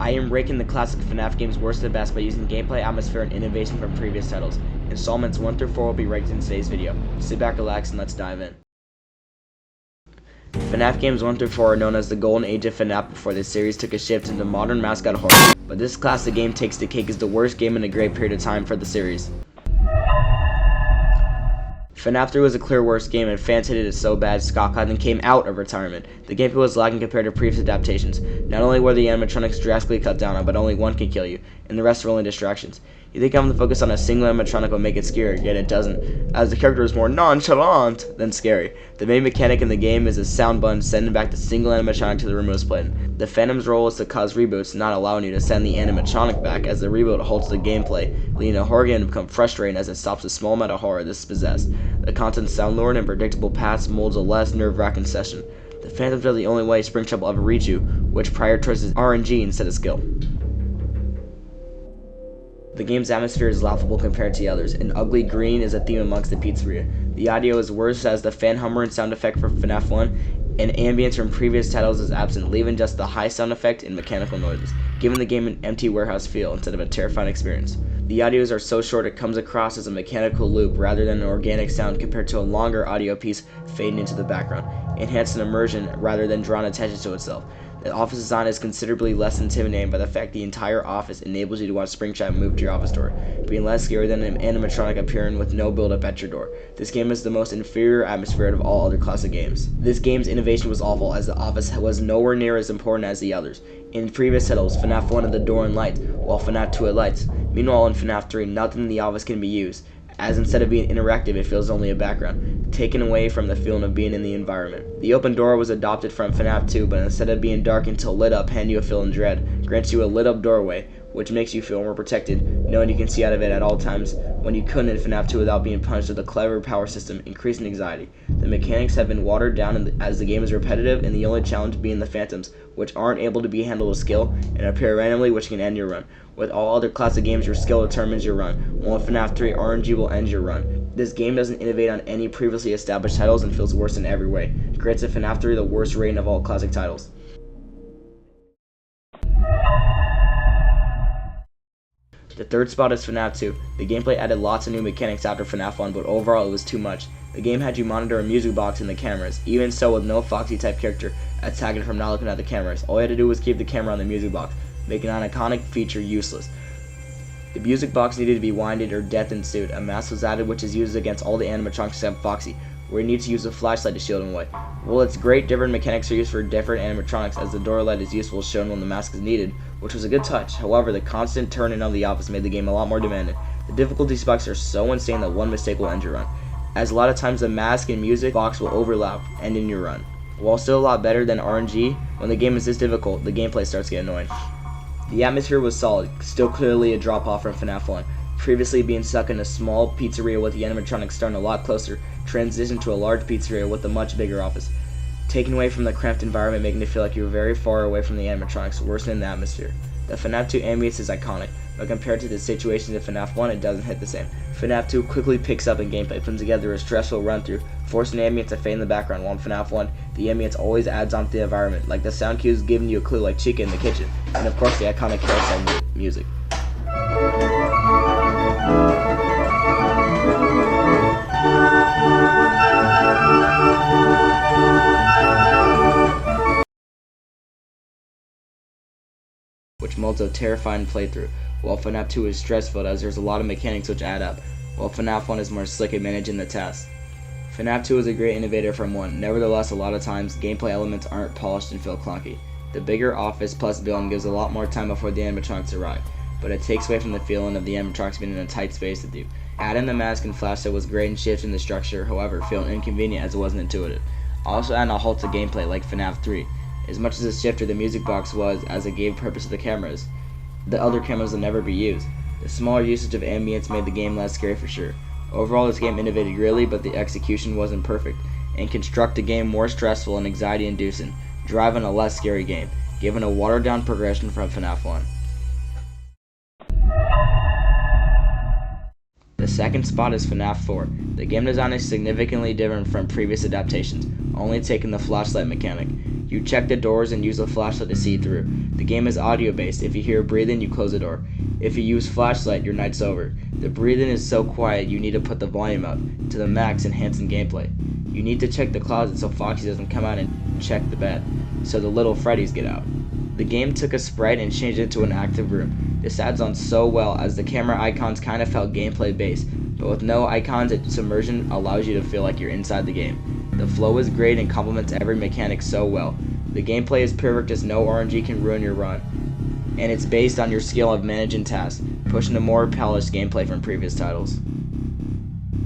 I am ranking the classic FNAF games worst to best by using gameplay, atmosphere, and innovation from previous titles. Installments 1 through 4 will be ranked in today's video. Sit back, relax, and let's dive in. FNAF games 1 through 4 are known as the golden age of FNAF before the series took a shift into modern mascot horror, but this classic game takes the cake as the worst game in a great period of time for the series. FNAF 3 was a clear worst game, and fans hated it so bad Scott Cawthon came out of retirement. The gameplay was lacking compared to previous adaptations. Not only were the animatronics drastically cut down on, but only one can kill you, and the rest are only distractions. You think having to focus on a single animatronic will make it scarier, yet it doesn't, as the character is more nonchalant than scary. The main mechanic in the game is a sound button sending back the single animatronic to the remote button. The Phantom's role is to cause reboots, not allowing you to send the animatronic back, as the reboot halts the gameplay, leading a horror game to become frustrating as it stops the small amount of horror this possessed. The content's sound lured and predictable paths molds a less nerve-wracking session. The Phantoms are the only way Springtrap will ever reach you, which prioritizes RNG instead of skill. The game's atmosphere is laughable compared to the others. An ugly green is a theme amongst the pizzeria. The audio is worse as the fan hummer and sound effect for FNAF 1, and ambience from previous titles is absent, leaving just the high sound effect and mechanical noises, giving the game an empty warehouse feel instead of a terrifying experience. The audios are so short it comes across as a mechanical loop rather than an organic sound compared to a longer audio piece fading into the background, enhancing immersion rather than drawing attention to itself. The office design is considerably less intimidating by the fact the entire office enables you to watch Springtrap move to your office door, being less scary than an animatronic appearing with no build-up at your door. This game is the most inferior atmosphere out of all other classic games. This game's innovation was awful, as the office was nowhere near as important as the others. In previous titles, FNAF 1 had the door and lights, while FNAF 2 had lights. Meanwhile, in FNAF 3, nothing in the office can be used, as instead of being interactive, it feels only a background, taken away from the feeling of being in the environment. The open door was adopted from FNAF 2, but instead of being dark until lit up, hand you a feeling dread, grants you a lit up doorway, which makes you feel more protected, knowing you can see out of it at all times, when you couldn't in FNAF 2 without being punished with a clever power system, increasing anxiety. The mechanics have been watered down as the game is repetitive, and the only challenge being the Phantoms, which aren't able to be handled with skill, and appear randomly, which can end your run. With all other classic games, your skill determines your run, while in FNAF 3, RNG will end your run. This game doesn't innovate on any previously established titles and feels worse in every way. It grants FNAF 3 the worst rating of all classic titles. The third spot is FNAF 2. The gameplay added lots of new mechanics after FNAF 1, but overall it was too much. The game had you monitor a music box in the cameras. Even so, with no Foxy type character attacking from not looking at the cameras, all you had to do was keep the camera on the music box, making an iconic feature useless. The music box needed to be winded or death ensued. A mask was added which is used against all the animatronics except Foxy, where you need to use a flashlight to shield him away. While it's great, different mechanics are used for different animatronics, as the door light is useful shown when the mask is needed, which was a good touch. However, the constant turning of the office made the game a lot more demanding. The difficulty spikes are so insane that one mistake will end your run, as a lot of times the mask and music box will overlap, ending your run. While still a lot better than RNG, when the game is this difficult, the gameplay starts getting annoying. The atmosphere was solid, still clearly a drop-off from FNAF 1. Previously being stuck in a small pizzeria with the animatronics starting a lot closer, transitioned to a large pizzeria with a much bigger office, taken away from the cramped environment, making it feel like you were very far away from the animatronics, worsening the atmosphere. The FNAF 2 ambience is iconic, but compared to the situations of FNAF 1, it doesn't hit the same. FNAF 2 quickly picks up in gameplay, putting together a stressful run-through, forcing the ambience to fade in the background, while in FNAF 1, the ambience always adds on to the environment, like the sound cues giving you a clue like Chica in the kitchen, and of course the iconic carousel music. Which molds a terrifying playthrough, while FNAF 2 is stressful as there's a lot of mechanics which add up, while FNAF 1 is more slick at managing the tasks. FNAF 2 is a great innovator from 1, nevertheless a lot of times gameplay elements aren't polished and feel clunky. The bigger office plus building gives a lot more time before the animatronics arrive, but it takes away from the feeling of the animatronics being in a tight space with you. Adding the mask and flashlight was great in shifting the structure, however feeling inconvenient as it wasn't intuitive. Also adding a halt to gameplay like FNAF 3. As much as a shifter the music box was, as it gave purpose to the cameras, the other cameras will never be used. The smaller usage of ambience made the game less scary for sure. Overall, this game innovated greatly, but the execution wasn't perfect, and construct the game more stressful and anxiety-inducing, driving a less scary game, giving a watered-down progression from FNAF 1. The second spot is FNAF 4. The game design is significantly different from previous adaptations, only taking the flashlight mechanic. You check the doors and use the flashlight to see through. The game is audio based. If you hear breathing, you close the door. If you use flashlight, your night's over. The breathing is so quiet you need to put the volume up to the max, enhancing gameplay. You need to check the closet so Foxy doesn't come out and check the bed, so the little Freddies get out. The game took a sprite and changed it to an active room. This adds on so well as the camera icons kind of felt gameplay based, but with no icons, its immersion allows you to feel like you're inside the game. The flow is great and complements every mechanic so well. The gameplay is perfect as no RNG can ruin your run, and it's based on your skill of managing tasks, pushing a more polished gameplay from previous titles.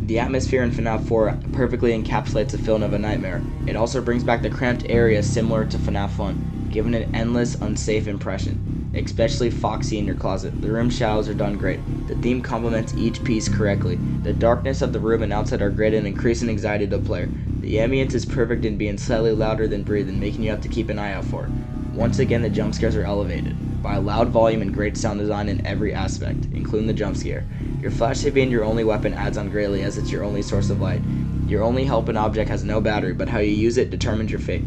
The atmosphere in FNAF 4 perfectly encapsulates the feeling of a nightmare. It also brings back the cramped area similar to FNAF 1, giving an endless, unsafe impression, especially Foxy in your closet. The room shadows are done great. The theme complements each piece correctly. The darkness of the room and outside are great and increasing anxiety to the player. The ambience is perfect in being slightly louder than breathing, making you have to keep an eye out for it. Once again, the jump scares are elevated by a loud volume and great sound design in every aspect, including the jump scare. Your flashlight being your only weapon adds on greatly as it's your only source of light. Your only helping object has no battery, but how you use it determines your fate.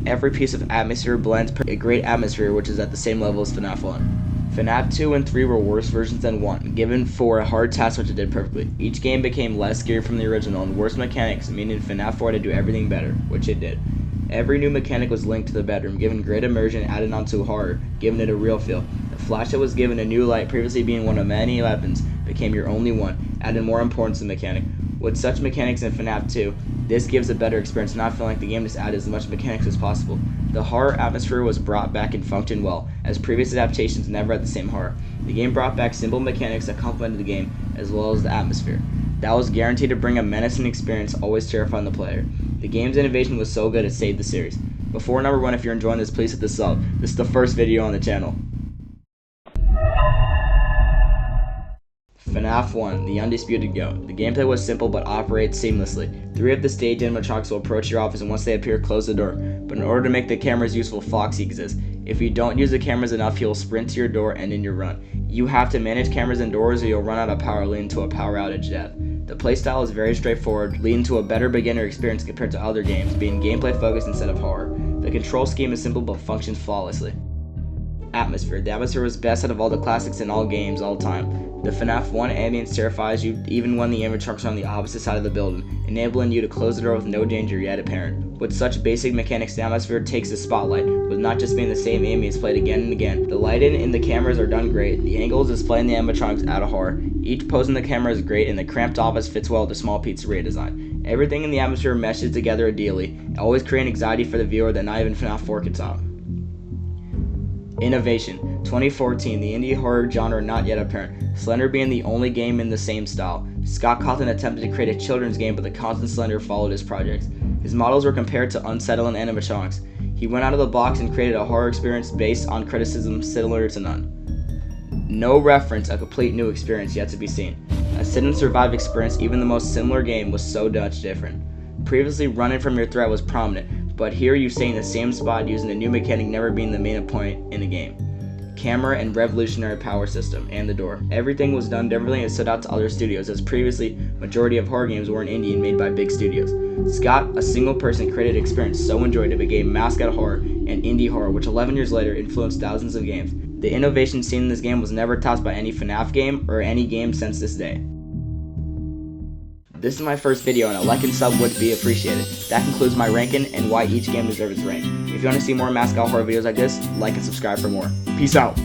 Every piece of atmosphere blends a great atmosphere which is at the same level as FNAF 1. FNAF 2 and 3 were worse versions than 1, given 4 a hard task which it did perfectly. Each game became less scary from the original and worse mechanics, meaning FNAF 4 had to do everything better, which it did. Every new mechanic was linked to the bedroom, giving great immersion added onto horror, giving it a real feel. The flashlight was given a new light, previously being one of many weapons, became your only one, added more importance to the mechanic. With such mechanics in FNAF 2, this gives a better experience, not feeling like the game just added as much mechanics as possible. The horror atmosphere was brought back and functioned well, as previous adaptations never had the same horror. The game brought back simple mechanics that complemented the game, as well as the atmosphere. That was guaranteed to bring a menacing experience, always terrifying the player. The game's innovation was so good it saved the series. Before number 1, if you're enjoying this, please hit the sub. This is the first video on the channel. FNAF 1, The Undisputed GOAT. The gameplay was simple but operates seamlessly. 3 of the stage animatronics will approach your office and once they appear, close the door. But in order to make the cameras useful, Foxy exists. If you don't use the cameras enough, he will sprint to your door and in your run. You have to manage cameras indoors or you'll run out of power, leading to a power outage death. The playstyle is very straightforward, leading to a better beginner experience compared to other games, being gameplay focused instead of horror. The control scheme is simple but functions flawlessly. Atmosphere. The atmosphere was best out of all the classics in all games, all time. The FNAF 1 ambience terrifies you even when the animatronics are on the opposite side of the building, enabling you to close the door with no danger yet apparent. With such basic mechanics, the atmosphere takes the spotlight, with not just being the same ambience played again and again. The lighting and the cameras are done great, the angles displaying the animatronics add a horror. Each pose in the camera is great and the cramped office fits well with the small pizzeria design. Everything in the atmosphere meshes together ideally, always creating anxiety for the viewer that not even FNAF 4 could top. Innovation. 2014, the indie horror genre not yet apparent. Slender being the only game in the same style. Scott Cawthon attempted to create a children's game, but the constant Slender followed his projects. His models were compared to unsettling animatronics. He went out of the box and created a horror experience based on criticism similar to none. No reference, a complete new experience yet to be seen. A sit and survive experience, even the most similar game was so much different. Previously, running from your threat was prominent, but here you stay in the same spot using a new mechanic never being the main point in the game. Camera and revolutionary power system, and the door. Everything was done differently and stood out to other studios, as previously, majority of horror games were in indie and made by big studios. Scott, a single person, created an experience so enjoyed it became mascot horror and indie horror, which 11 years later influenced thousands of games. The innovation seen in this game was never topped by any FNAF game or any game since this day. This is my first video and a like and sub would be appreciated. That concludes my ranking and why each game deserves its rank. If you want to see more mascot horror videos like this, like and subscribe for more. Peace out!